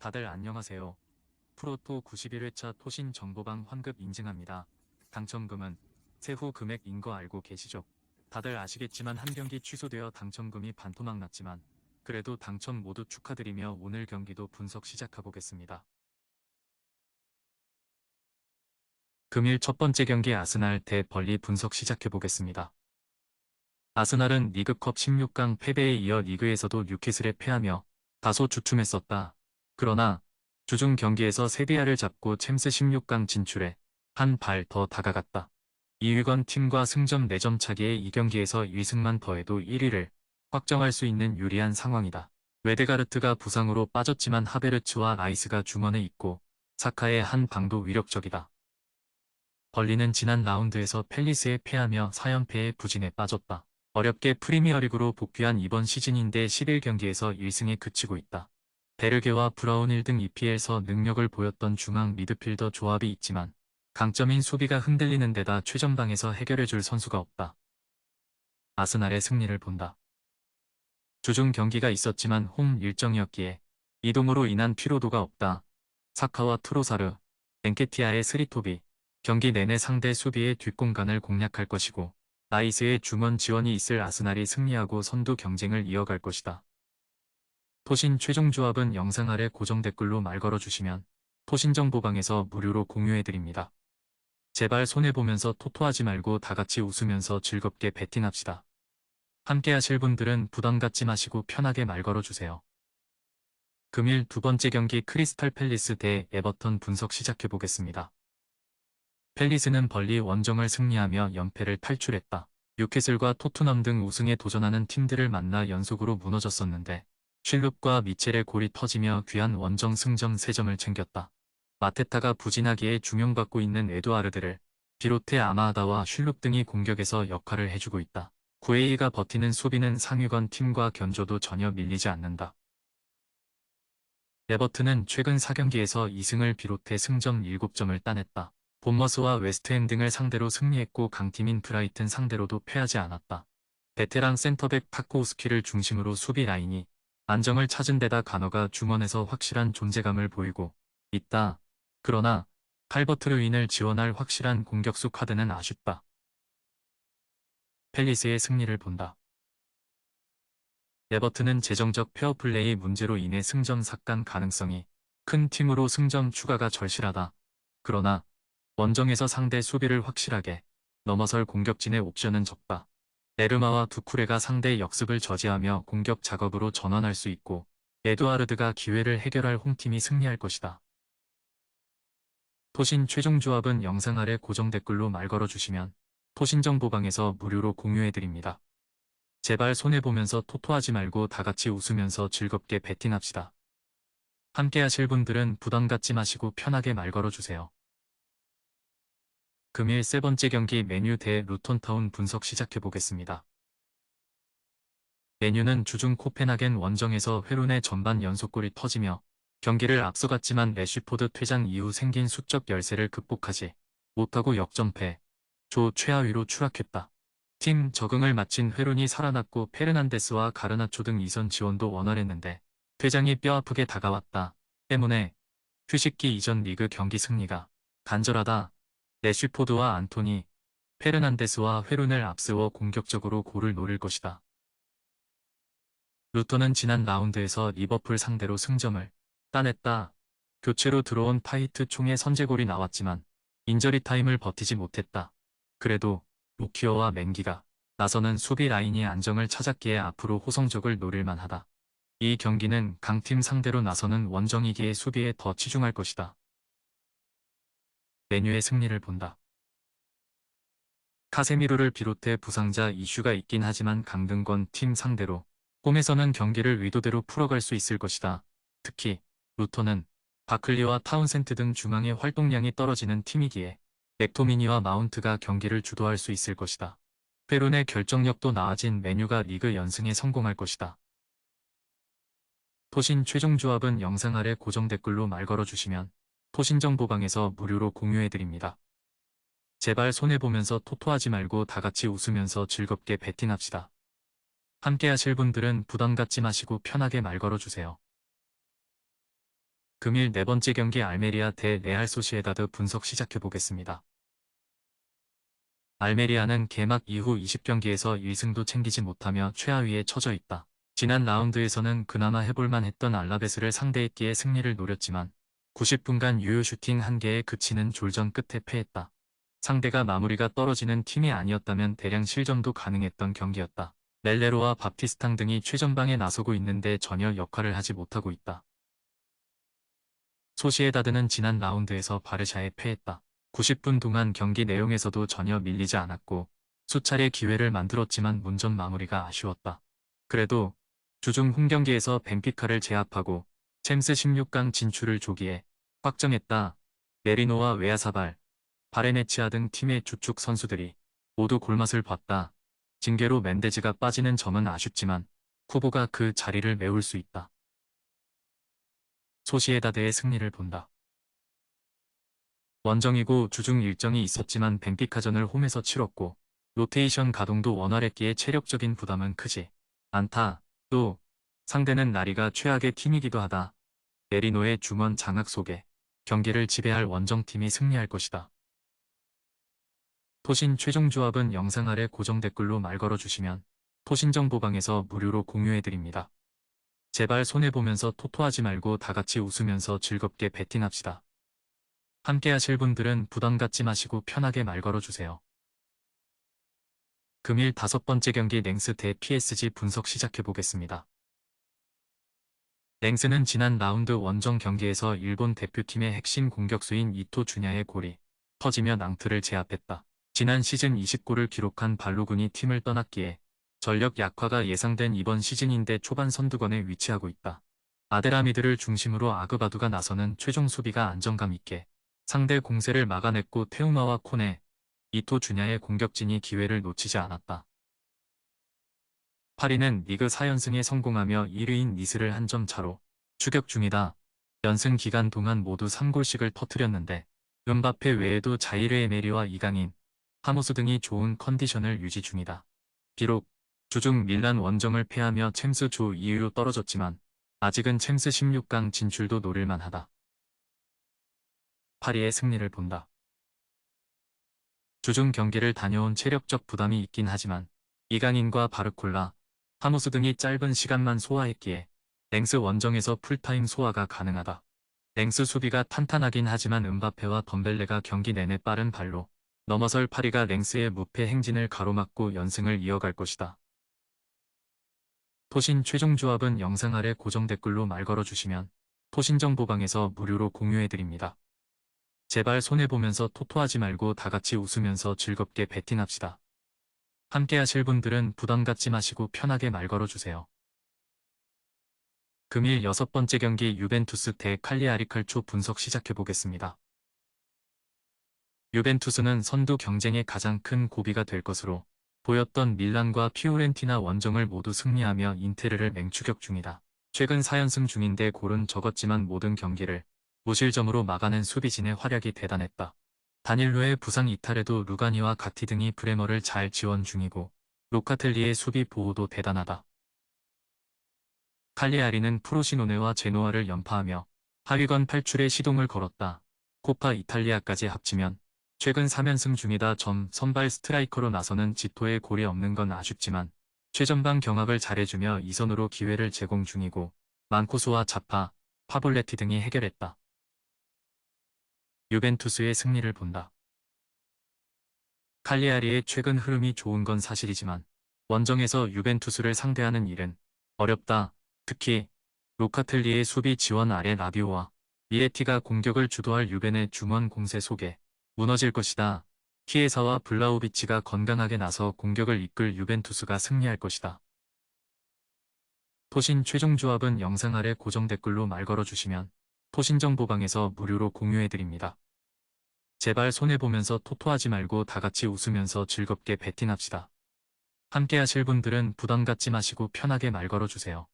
다들 안녕하세요. 프로토 91회차 토신 정보방 환급 인증합니다. 당첨금은 세후 금액인 거 알고 계시죠? 다들 아시겠지만 한 경기 취소되어 당첨금이 반토막 났지만 그래도 당첨 모두 축하드리며 오늘 경기도 분석 시작해보겠습니다. 금일 첫 번째 경기 아스날 대 벌리 분석 시작해보겠습니다. 아스날은 리그컵 16강 패배에 이어 리그에서도 뉴캐슬에 패하며 다소 주춤했었다. 그러나 주중 경기에서 세비야를 잡고 챔스 16강 진출에 한 발 더 다가갔다. 2위권 팀과 승점 4점 차기의 이 경기에서 2승만 더해도 1위를 확정할 수 있는 유리한 상황이다. 웨데가르트가 부상으로 빠졌지만 하베르츠와 라이스가 중원에 있고 사카의 한 방도 위력적이다. 벌리는 지난 라운드에서 팰리스에 패하며 4연패의 부진에 빠졌다. 어렵게 프리미어리그로 복귀한 이번 시즌인데 11경기에서 1승에 그치고 있다. 베르게와 브라운 1등 EPL에서 능력을 보였던 중앙 미드필더 조합이 있지만 강점인 수비가 흔들리는 데다 최전방에서 해결해줄 선수가 없다. 아스날의 승리를 본다. 주중 경기가 있었지만 홈 일정이었기에 이동으로 인한 피로도가 없다. 사카와 트로사르, 엔케티아의 스리토비, 경기 내내 상대 수비의 뒷공간을 공략할 것이고 라이스의 중원 지원이 있을 아스날이 승리하고 선두 경쟁을 이어갈 것이다. 토신 최종 조합은 영상 아래 고정 댓글로 말 걸어주시면 토신정보방에서 무료로 공유해드립니다. 제발 손해보면서 토토하지 말고 다같이 웃으면서 즐겁게 베팅합시다. 함께 하실 분들은 부담 갖지 마시고 편하게 말 걸어주세요. 금일 두 번째 경기 크리스탈 팰리스 대 에버턴 분석 시작해보겠습니다. 팰리스는 벌리 원정을 승리하며 연패를 탈출했다. 뉴캐슬과 토트넘 등 우승에 도전하는 팀들을 만나 연속으로 무너졌었는데 쉴룹과 미첼의 골이 터지며 귀한 원정 승점 3점을 챙겼다. 마테타가 부진하기에 중용받고 있는 에두아르드를 비롯해 아마하다와 쉴룹 등이 공격에서 역할을 해주고 있다. 구에이가 버티는 수비는 상위권 팀과 견줘도 전혀 밀리지 않는다. 에버튼은 최근 4경기에서 2승을 비롯해 승점 7점을 따냈다. 본머스와 웨스트햄 등을 상대로 승리했고 강팀인 브라이튼 상대로도 패하지 않았다. 베테랑 센터백 타코우스키를 중심으로 수비 라인이 안정을 찾은 데다 가너가 중원에서 확실한 존재감을 보이고 있다. 그러나 칼버트르윈을 지원할 확실한 공격수 카드는 아쉽다. 팰리스의 승리를 본다. 에버튼은 재정적 페어플레이 문제로 인해 승점 삭감 가능성이 큰 팀으로 승점 추가가 절실하다. 그러나 원정에서 상대 수비를 확실하게 넘어설 공격진의 옵션은 적다. 에르마와 두쿠레가 상대의 역습을 저지하며 공격 작업으로 전환할 수 있고 에두아르드가 기회를 해결할 홈팀이 승리할 것이다. 토신 최종 조합은 영상 아래 고정 댓글로 말 걸어주시면 토신정보방에서 무료로 공유해드립니다. 제발 손해보면서 토토하지 말고 다같이 웃으면서 즐겁게 베팅합시다. 함께 하실 분들은 부담 갖지 마시고 편하게 말 걸어주세요. 금일 세 번째 경기 맨유 대 루톤타운 분석 시작해보겠습니다. 맨유는 주중 코펜하겐 원정에서 회룬의 전반 연속골이 터지며 경기를 앞서갔지만 래쉬포드 퇴장 이후 생긴 수적 열세를 극복하지 못하고 역전패, 조 최하위로 추락했다. 팀 적응을 마친 회룬이 살아났고 페르난데스와 가르나초 등 이선 지원도 원활했는데 퇴장이 뼈아프게 다가왔다. 때문에 휴식기 이전 리그 경기 승리가 간절하다. 래쉬포드와 안토니, 페르난데스와 회룬을 앞세워 공격적으로 골을 노릴 것이다. 루터는 지난 라운드에서 리버풀 상대로 승점을 따냈다. 교체로 들어온 타이트 총의 선제골이 나왔지만 인저리 타임을 버티지 못했다. 그래도 루키어와 맨기가 나서는 수비 라인이 안정을 찾았기에 앞으로 호성적을 노릴 만하다. 이 경기는 강팀 상대로 나서는 원정이기에 수비에 더 치중할 것이다. 맨유의 승리를 본다. 카세미로를 비롯해 부상자 이슈가 있긴 하지만 강등권 팀 상대로 홈에서는 경기를 의도대로 풀어갈 수 있을 것이다. 특히 루터는 바클리와 타운센트 등 중앙의 활동량이 떨어지는 팀이기에 맥토미니와 마운트가 경기를 주도할 수 있을 것이다. 페룬의 결정력도 나아진 맨유가 리그 연승에 성공할 것이다. 토신 최종 조합은 영상 아래 고정 댓글로 말 걸어주시면 토신정보방에서 무료로 공유해드립니다. 제발 손해보면서 토토하지 말고 다같이 웃으면서 즐겁게 베팅합시다. 함께 하실 분들은 부담 갖지 마시고 편하게 말 걸어주세요. 금일 네 번째 경기 알메리아 대 레알 소시에다드 분석 시작해보겠습니다. 알메리아는 개막 이후 20경기에서 1승도 챙기지 못하며 최하위에 처져 있다. 지난 라운드에서는 그나마 해볼만 했던 알라베스를 상대했기에 승리를 노렸지만 90분간 유효 슈팅 1개에 그치는 졸전 끝에 패했다. 상대가 마무리가 떨어지는 팀이 아니었다면 대량 실점도 가능했던 경기였다. 멜레로와 바티스탕 등이 최전방에 나서고 있는데 전혀 역할을 하지 못하고 있다. 소시에다드는 지난 라운드에서 바르샤에 패했다. 90분 동안 경기 내용에서도 전혀 밀리지 않았고 수차례 기회를 만들었지만 문전 마무리가 아쉬웠다. 그래도 주중 홈경기에서 벤피카를 제압하고 챔스 16강 진출을 조기에 확정했다. 메리노와 웨아사발, 바레네치아 등 팀의 주축 선수들이 모두 골맛을 봤다. 징계로 멘데즈가 빠지는 점은 아쉽지만 후보가 그 자리를 메울 수 있다. 소시에다드의 승리를 본다. 원정이고 주중 일정이 있었지만 벤피카전을 홈에서 치렀고 로테이션 가동도 원활했기에 체력적인 부담은 크지 않다. 또 상대는 나리가 최악의 팀이기도 하다. 메리노의 중원 장악 속에 경기를 지배할 원정팀이 승리할 것이다. 토신 최종 조합은 영상 아래 고정 댓글로 말 걸어주시면 토신정보방에서 무료로 공유해드립니다. 제발 손해보면서 토토하지 말고 다같이 웃으면서 즐겁게 베팅합시다. 함께 하실 분들은 부담 갖지 마시고 편하게 말 걸어주세요. 금일 5번째 경기 랭스 대 PSG 분석 시작해보겠습니다. 랭스는 지난 라운드 원정 경기에서 일본 대표팀의 핵심 공격수인 이토 주냐의 골이 터지며 낭트를 제압했다. 지난 시즌 20골을 기록한 발로군이 팀을 떠났기에 전력 약화가 예상된 이번 시즌인데 초반 선두권에 위치하고 있다. 아데라미드를 중심으로 아그바두가 나서는 최종 수비가 안정감 있게 상대 공세를 막아냈고 테우마와 코네, 이토 주냐의 공격진이 기회를 놓치지 않았다. 파리는 리그 4연승에 성공하며 1위인 니스를 한 점 차로 추격 중이다. 연승 기간 동안 모두 3골씩을 터뜨렸는데 은바페 외에도 자이르 에메리와 이강인, 하모스 등이 좋은 컨디션을 유지 중이다. 비록 주중 밀란 원정을 패하며 챔스 조 2위로 떨어졌지만 아직은 챔스 16강 진출도 노릴만하다. 파리의 승리를 본다. 주중 경기를 다녀온 체력적 부담이 있긴 하지만 이강인과 바르콜라, 하모스 등이 짧은 시간만 소화했기에 랭스 원정에서 풀타임 소화가 가능하다. 랭스 수비가 탄탄하긴 하지만 은바페와 덤벨레가 경기 내내 빠른 발로 넘어설 파리가 랭스의 무패 행진을 가로막고 연승을 이어갈 것이다. 토신 최종 조합은 영상 아래 고정 댓글로 말 걸어주시면 토신정보방에서 무료로 공유해드립니다. 제발 손해보면서 토토하지 말고 다같이 웃으면서 즐겁게 베팅합시다. 함께 하실 분들은 부담 갖지 마시고 편하게 말 걸어주세요. 금일 6번째 경기 유벤투스 대 칼리아리 칼초 분석 시작해보겠습니다. 유벤투스는 선두 경쟁의 가장 큰 고비가 될 것으로 보였던 밀란과 피오렌티나 원정을 모두 승리하며 인테르를 맹추격 중이다. 최근 4연승 중인데 골은 적었지만 모든 경기를 무실점으로 막아낸 수비진의 활약이 대단했다. 다닐로의 부상 이탈에도 루가니와 가티 등이 브레머를 잘 지원 중이고 로카텔리의 수비 보호도 대단하다. 칼리아리는 프로시노네와 제노아를 연파하며 하위권 탈출에 시동을 걸었다. 코파 이탈리아까지 합치면 최근 3연승 중이다. 선발 스트라이커로 나서는 지토의 골이 없는 건 아쉽지만 최전방 경합을 잘해주며 이선으로 기회를 제공 중이고 만코스와 자파, 파볼레티 등이 해결했다. 유벤투스의 승리를 본다. 칼리아리의 최근 흐름이 좋은 건 사실이지만 원정에서 유벤투스를 상대하는 일은 어렵다. 특히 로카텔리의 수비 지원 아래 라비오와 미에티가 공격을 주도할 유벤의 중원 공세 속에 무너질 것이다. 키에사와 블라우비치가 건강하게 나서 공격을 이끌 유벤투스가 승리할 것이다. 토신 최종 조합은 영상 아래 고정 댓글로 말 걸어주시면 토신정보방에서 무료로 공유해드립니다. 제발 손해보면서 토토하지 말고 다같이 웃으면서 즐겁게 베팅합시다. 함께 하실 분들은 부담 갖지 마시고 편하게 말 걸어주세요.